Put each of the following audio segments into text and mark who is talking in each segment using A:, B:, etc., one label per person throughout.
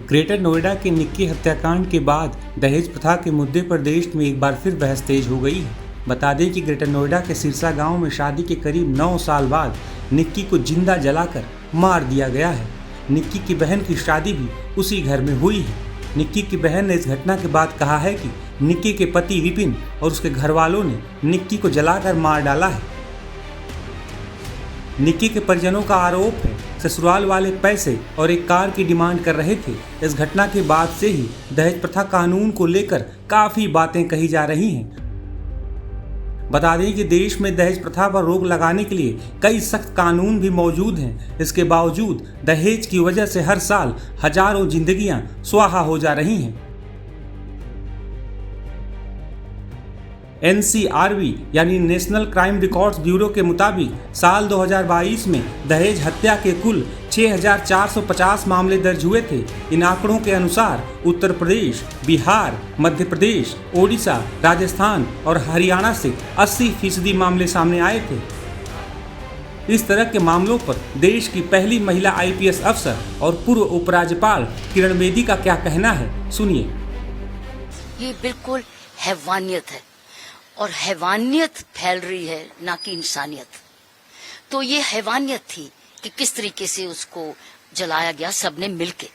A: Greater Noida के निक्की हत्याकांड के बाद दहेज प्रथा के मुद्दे पर देश में एक बार फिर बहस तेज हो गई है। बता दें कि ग्रेटर नोएडा के सिरसा गांव में शादी के करीब 9 साल बाद निक्की को जिंदा जलाकर मार दिया गया है। निक्की की बहन की शादी भी उसी घर में हुई है। निक्की की बहन ने इस घटना के बाद कहा है कि निक्की के पति विपिन और उसके घर वालों ने निक्की को जलाकर मार डाला है। निक्की के परिजनों का आरोप है ससुराल वाले पैसे और एक कार की डिमांड कर रहे थे। इस घटना के बाद से ही दहेज प्रथा कानून को लेकर काफी बातें कही जा रही हैं। बता दें कि देश में दहेज प्रथा पर रोक लगाने के लिए कई सख्त कानून भी मौजूद हैं। इसके बावजूद दहेज की वजह से हर साल हजारों जिंदगियां स्वाहा हो जा रही हैं। NCRB यानी नेशनल क्राइम रिकॉर्ड्स ब्यूरो के मुताबिक साल 2022 में दहेज हत्या के कुल 6,450 मामले दर्ज हुए थे। इन आंकड़ों के अनुसार उत्तर प्रदेश, बिहार, मध्य प्रदेश, ओडिशा, राजस्थान और हरियाणा से 80% मामले सामने आए थे। इस तरह के मामलों पर देश की पहली महिला IPS अफसर और पूर्व उपराज्यपाल किरण बेदी का क्या कहना है, सुनिए।
B: ये बिल्कुल हैवानियत है और हैवानियत फैल रही है, ना कि इंसानियत। तो ये हैवानियत थी कि किस तरीके से उसको जलाया गया सबने मिलके।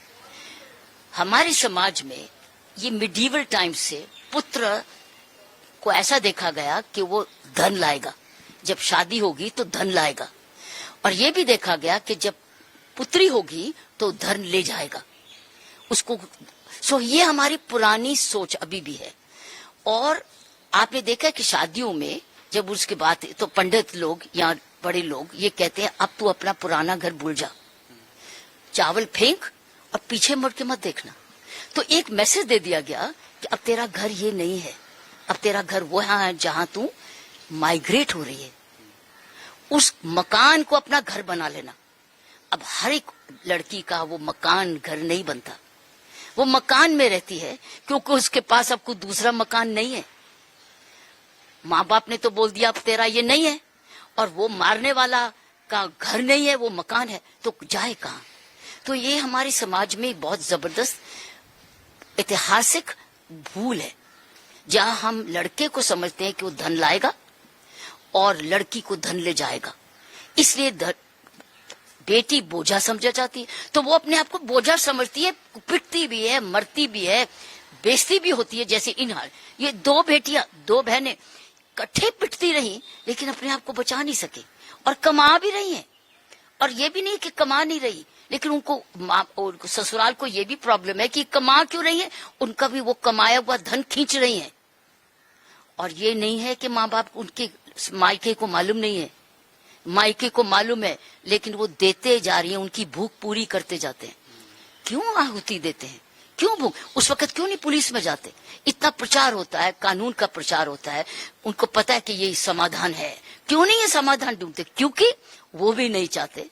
B: हमारे समाज में ये मिडीवल टाइम से पुत्र को ऐसा देखा गया कि वो धन लाएगा, जब शादी होगी तो धन लाएगा, और ये भी देखा गया कि जब पुत्री होगी तो धन ले जाएगा उसको। सो ये हमारी पुरानी सोच अभी भी है। और आपने देखा कि शादियों में जब उसके बाद तो पंडित लोग या बड़े लोग ये कहते हैं अब तू अपना पुराना घर भूल जा, चावल फेंक और पीछे मुड़ के मत देखना। तो एक मैसेज दे दिया गया कि अब तेरा घर ये नहीं है, अब तेरा घर वो है जहां तू माइग्रेट हो रही है। उस मकान को अपना घर बना लेना। अब हर एक लड़की का वो मकान घर नहीं बनता, वो मकान में रहती है क्योंकि उसके पास अब कोई दूसरा मकान नहीं है। माँ बाप ने तो बोल दिया अब तेरा ये नहीं है, और वो मारने वाला का घर नहीं है, वो मकान है, तो जाए कहाँ। तो ये हमारे समाज में बहुत जबरदस्त ऐतिहासिक भूल है, जहां हम लड़के को समझते हैं कि वो धन लाएगा और लड़की को धन ले जाएगा, इसलिए बेटी बोझा समझा जाती है। तो वो अपने आप को बोझा समझती है, पिटती भी है, मरती भी है, बेइज्जती भी होती है। जैसे इन हाल ये दो बेटियां, दो बहनें इकट्ठे पिटती रही, लेकिन अपने आप को बचा नहीं सके और कमा भी रही हैं। और ये भी नहीं कि कमा नहीं रही, लेकिन उनको ससुराल को ये भी प्रॉब्लम है कि कमा क्यों रही है, उनका भी वो कमाया हुआ धन खींच रही हैं। और ये नहीं है कि माँ बाप उनके मायके को मालूम नहीं है, मायके को मालूम है, लेकिन वो देते जा रही है, उनकी भूख पूरी करते जाते हैं। क्यों आहुति देते हैं, क्यों भूख? उस वक्त क्यों नहीं पुलिस में जाते? इतना प्रचार होता है, कानून का प्रचार होता है, उनको पता है कि ये समाधान है, क्यों नहीं ये समाधान ढूंढते? क्योंकि वो भी नहीं चाहते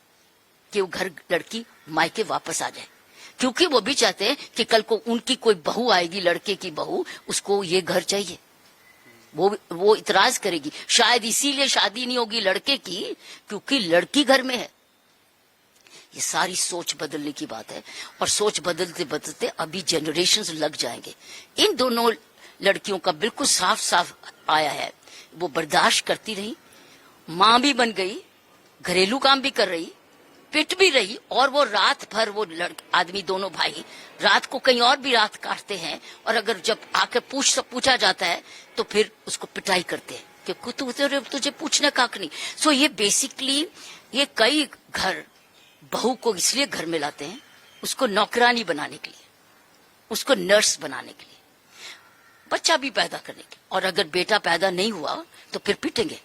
B: कि वो घर लड़की मायके वापस आ जाए, क्योंकि वो भी चाहते हैं कि कल को उनकी कोई बहू आएगी, लड़के की बहू, उसको ये घर चाहिए, वो इतराज करेगी। शायद इसीलिए शादी नहीं होगी लड़के की, क्योंकि लड़की घर में है। ये सारी सोच बदलने की बात है, और सोच बदलते बदलते अभी जनरेशंस लग जाएंगे। इन दोनों लड़कियों का बिल्कुल साफ साफ आया है, वो बर्दाश्त करती रही, माँ भी बन गई, घरेलू काम भी कर रही, पिट भी रही, और वो रात भर वो आदमी दोनों भाई रात को कहीं और भी रात काटते हैं, और अगर जब आके पूछा जाता है तो फिर उसको पिटाई करते हैं कि तुझे पूछने का हक नहीं। सो ये बेसिकली ये कई घर बहू को इसलिए घर में लाते हैं, उसको नौकरानी बनाने के लिए, उसको नर्स बनाने के लिए, बच्चा भी पैदा करने के लिए। और अगर बेटा पैदा नहीं हुआ तो फिर पीटेंगे।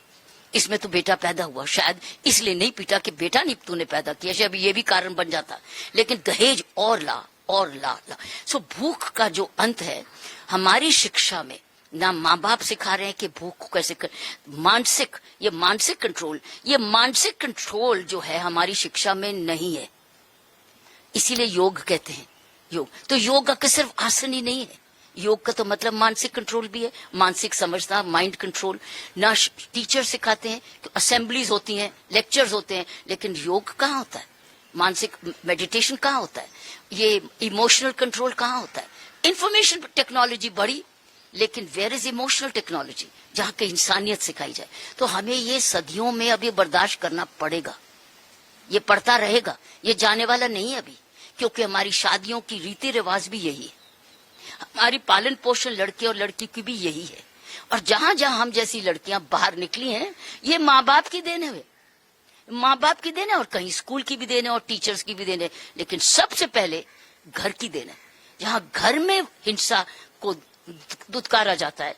B: इसमें तो बेटा पैदा हुआ, शायद इसलिए नहीं पीटा कि बेटा नहीं तूने पैदा किया, शायद ये भी कारण बन जाता, लेकिन दहेज और ला और ला। सो भूख का जो अंत है हमारी शिक्षा में, ना माँ बाप सिखा रहे हैं कि भूख को कैसे मानसिक कंट्रोल जो है हमारी शिक्षा में नहीं है। इसीलिए योग कहते हैं, योग तो योग का सिर्फ आसन ही नहीं है, योग का तो मतलब मानसिक कंट्रोल भी है, मानसिक समझना, माइंड कंट्रोल। ना टीचर सिखाते हैं कि असेंबलीज होती हैं, लेक्चर्स होते हैं, लेकिन योग कहाँ होता है? मानसिक मेडिटेशन कहाँ होता है, ये इमोशनल कंट्रोल कहाँ होता है। इंफॉर्मेशन टेक्नोलॉजी बढ़ी, लेकिन वेयर इज इमोशनल टेक्नोलॉजी, जहाँ की इंसानियत सिखाई जाए। तो हमें ये सदियों में अभी बर्दाश्त करना पड़ेगा, ये पड़ता रहेगा, ये जाने वाला नहीं है अभी, क्योंकि हमारी शादियों की रीति रिवाज भी यही है, हमारी पालन पोषण लड़के और लड़की की भी यही है। और जहां जहां हम जैसी लड़कियां बाहर निकली हैं, ये माँ बाप की देन है, माँ बाप की देन है, और कहीं स्कूल की भी देन है और टीचर्स की भी देन है, लेकिन सबसे पहले घर की देन है। जहां घर में हिंसा को दुत्कारा जाता है,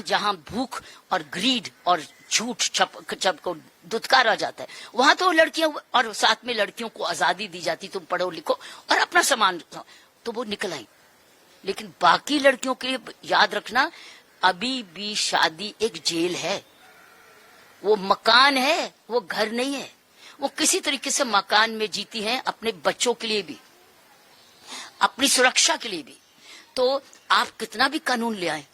B: जहां भूख और ग्रीड और झूठ छप को दुत्कारा जाता है, वहां तो लड़कियां और साथ में लड़कियों को आजादी दी जाती, तुम पढ़ो लिखो और अपना सामान, तो वो निकल आई। लेकिन बाकी लड़कियों के लिए याद रखना, अभी भी शादी एक जेल है, वो मकान है, वो घर नहीं है। वो किसी तरीके से मकान में जीती हैं, अपने बच्चों के लिए भी, अपनी सुरक्षा के लिए भी। तो आप कितना भी कानून ले आए,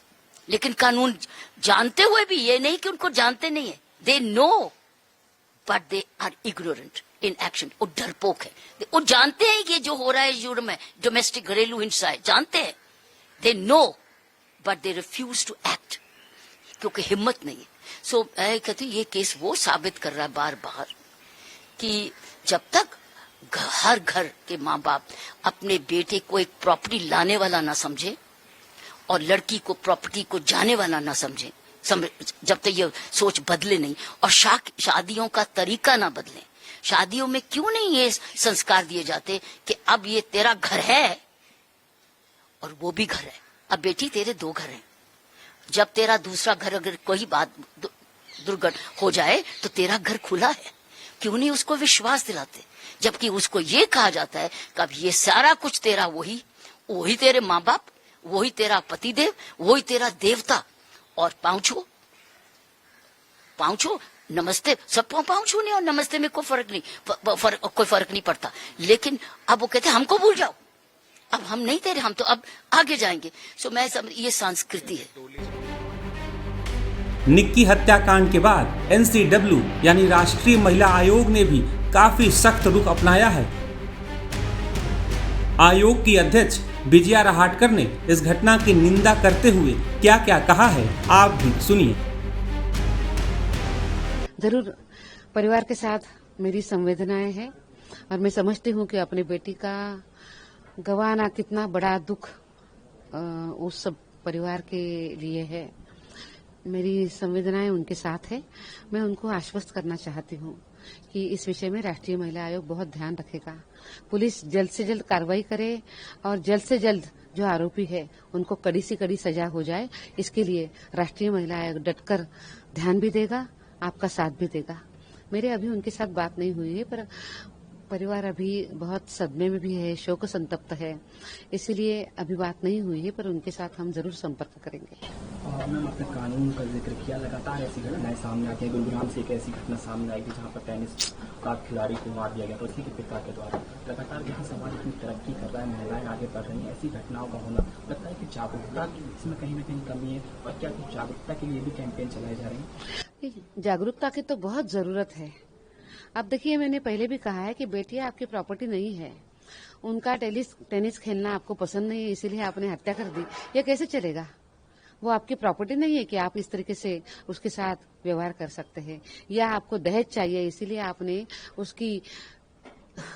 B: लेकिन कानून जानते हुए भी, ये नहीं कि उनको जानते नहीं है, they know but they are ignorant in action. वो डरपोक है, वो जानते हैं कि जो हो रहा है जुर्म है, डोमेस्टिक घरेलू हिंसा है, जानते हैं, they know but they refuse to act, क्योंकि हिम्मत नहीं है। सो मैं कहती हूँ ये केस वो साबित कर रहा है बार बार कि जब तक हर घर के माँ बाप अपने बेटे को एक प्रॉपर्टी लाने वाला ना समझे और लड़की को प्रॉपर्टी को जाने वाला ना समझे, जब तक ये सोच बदले नहीं, और शादियों का तरीका ना बदले। शादियों में क्यों नहीं ये संस्कार दिए जाते कि अब ये तेरा घर है और वो भी घर है, अब बेटी तेरे दो घर हैं, जब तेरा दूसरा घर अगर कोई बात दुर्घटना हो जाए तो तेरा घर खुला है। क्यों नहीं उसको विश्वास दिलाते, जबकि उसको ये कहा जाता है कि अब ये सारा कुछ तेरा, वही तेरे माँ बाप, वही तेरा पतिदेव, वही तेरा देवता, और पाँव छू नमस्ते, सब पाँव छूने और नमस्ते में कोई फर्क नहीं पड़ता। लेकिन अब वो कहते हैं हमको भूल जाओ, अब हम नहीं तेरे, हम तो अब आगे जाएंगे। सो मैं ये संस्कृति है।
A: निक्की हत्याकांड के बाद एनसीडब्ल्यू यानी राष्ट्रीय महिला आयोग ने भी काफी सख्त रुख अपनाया है। आयोग की अध्यक्ष विजया रहाटकर ने इस घटना की निंदा करते हुए क्या क्या कहा है, आप भी सुनिए।
C: जरूर परिवार के साथ मेरी संवेदनाएं हैं, और मैं समझती हूँ कि अपनी बेटी का गंवाना कितना बड़ा दुख उस सब परिवार के लिए है। मेरी संवेदनाएं उनके साथ है। मैं उनको आश्वस्त करना चाहती हूँ कि इस विषय में राष्ट्रीय महिला आयोग बहुत ध्यान रखेगा। पुलिस जल्द से जल्द कार्रवाई करे और जल्द से जल्द जो आरोपी है उनको कड़ी से कड़ी सजा हो जाए, इसके लिए राष्ट्रीय महिला आयोग डटकर ध्यान भी देगा, आपका साथ भी देगा। मेरे अभी उनके साथ बात नहीं हुई है, पर परिवार अभी बहुत सदमे में भी है, शोक संतप्त है, इसीलिए अभी बात नहीं हुई है, पर उनके साथ हम जरूर संपर्क करेंगे।
D: मैम, आपने कानून का जिक्र किया, लगातार ऐसी घटनाएं सामने आती हैं। गुरुग्राम से एक ऐसी घटना सामने आई थी जहां पर टेनिस का खिलाड़ी को मार दिया गया था, उसी के पिता के द्वारा। लगातार जहां समाज इतनी तरक्की कर रहा है, महिलाएं आगे बढ़ रही हैं, ऐसी घटनाओं का होना लगता है कि जागरूकता की इसमें कहीं न कहीं कमी है, और क्या कुछ जागरूकता के लिए भी कैंपेन चलाए जा रहे हैं?
C: जागरूकता की तो बहुत जरूरत है। अब देखिए, मैंने पहले भी कहा है कि बेटियां आपकी प्रॉपर्टी नहीं है, उनका टेनिस खेलना आपको पसंद नहीं है, इसीलिए आपने हत्या कर दी, ये कैसे चलेगा? वो आपकी प्रॉपर्टी नहीं है कि आप इस तरीके से उसके साथ व्यवहार कर सकते हैं, या आपको दहेज चाहिए इसीलिए आपने उसकी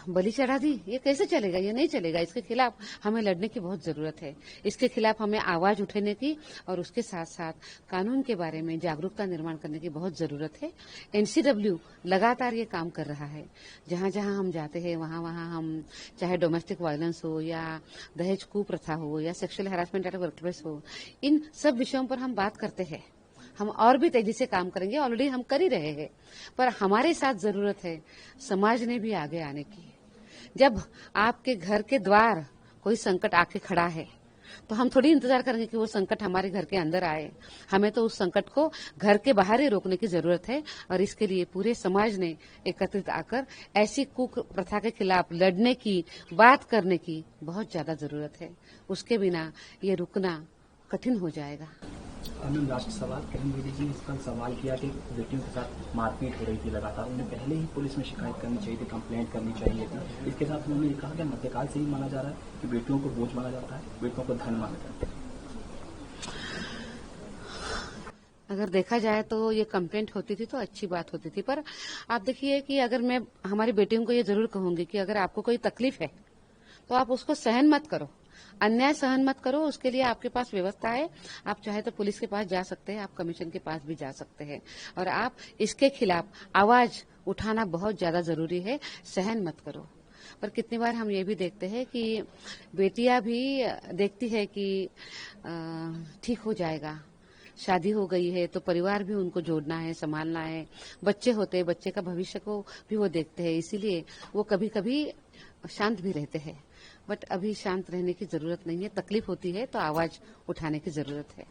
C: बलि चढ़ा दी, ये कैसे चलेगा? ये नहीं चलेगा। इसके खिलाफ हमें लड़ने की बहुत जरूरत है, इसके खिलाफ हमें आवाज उठाने की, और उसके साथ साथ कानून के बारे में जागरूकता निर्माण करने की बहुत जरूरत है। एनसीडब्ल्यू लगातार ये काम कर रहा है। जहां जहां हम जाते हैं वहां वहां हम, चाहे डोमेस्टिक वायलेंस हो या दहेज कुप्रथा हो या सेक्सुअल हैरासमेंट एट वर्कप्लेस हो, इन सब विषयों पर हम बात करते हैं। हम और भी तेजी से काम करेंगे, ऑलरेडी हम कर ही रहे हैं, पर हमारे साथ जरूरत है समाज ने भी आगे आने की। जब आपके घर के द्वार कोई संकट आके खड़ा है तो हम थोड़ी इंतजार करेंगे कि वो संकट हमारे घर के अंदर आए, हमें तो उस संकट को घर के बाहर ही रोकने की जरूरत है। और इसके लिए पूरे समाज ने एकत्रित आकर ऐसी कुप्रथा के खिलाफ लड़ने की, बात करने की बहुत ज्यादा जरूरत है। उसके बिना ये रुकना कठिन हो जाएगा।
D: मैम लास्ट सवाल किरण बेदी जी ने इस पर सवाल किया कि बेटियों के साथ मारपीट हो रही थी लगातार, उन्हें पहले ही पुलिस में शिकायत करनी चाहिए थी, कंप्लेंट करनी चाहिए थी। इसके साथ उन्होंने कहा कि मध्यकाल से ही माना जा रहा है कि बेटियों को बोझ माना जाता है, बेटियों को धन माना जाता है।
C: अगर देखा जाए तो ये कंप्लेंट होती थी तो अच्छी बात होती थी, पर आप देखिए कि अगर मैं हमारी बेटियों को ये जरूर कहूंगी कि अगर आपको कोई तकलीफ है तो आप उसको सहन मत करो, अन्याय सहन मत करो। उसके लिए आपके पास व्यवस्था है, आप चाहे तो पुलिस के पास जा सकते हैं, आप कमीशन के पास भी जा सकते हैं, और आप इसके खिलाफ आवाज उठाना बहुत ज्यादा जरूरी है। सहन मत करो। पर कितनी बार हम ये भी देखते हैं कि बेटियां भी देखती है कि ठीक हो जाएगा, शादी हो गई है तो परिवार भी उनको जोड़ना है, संभालना है, बच्चे होते हैं, बच्चे का भविष्य को भी वो देखते हैं, इसीलिए वो कभी कभी शांत भी रहते हैं। बट अभी शांत रहने की जरूरत नहीं है, तकलीफ होती है तो आवाज उठाने की जरूरत है।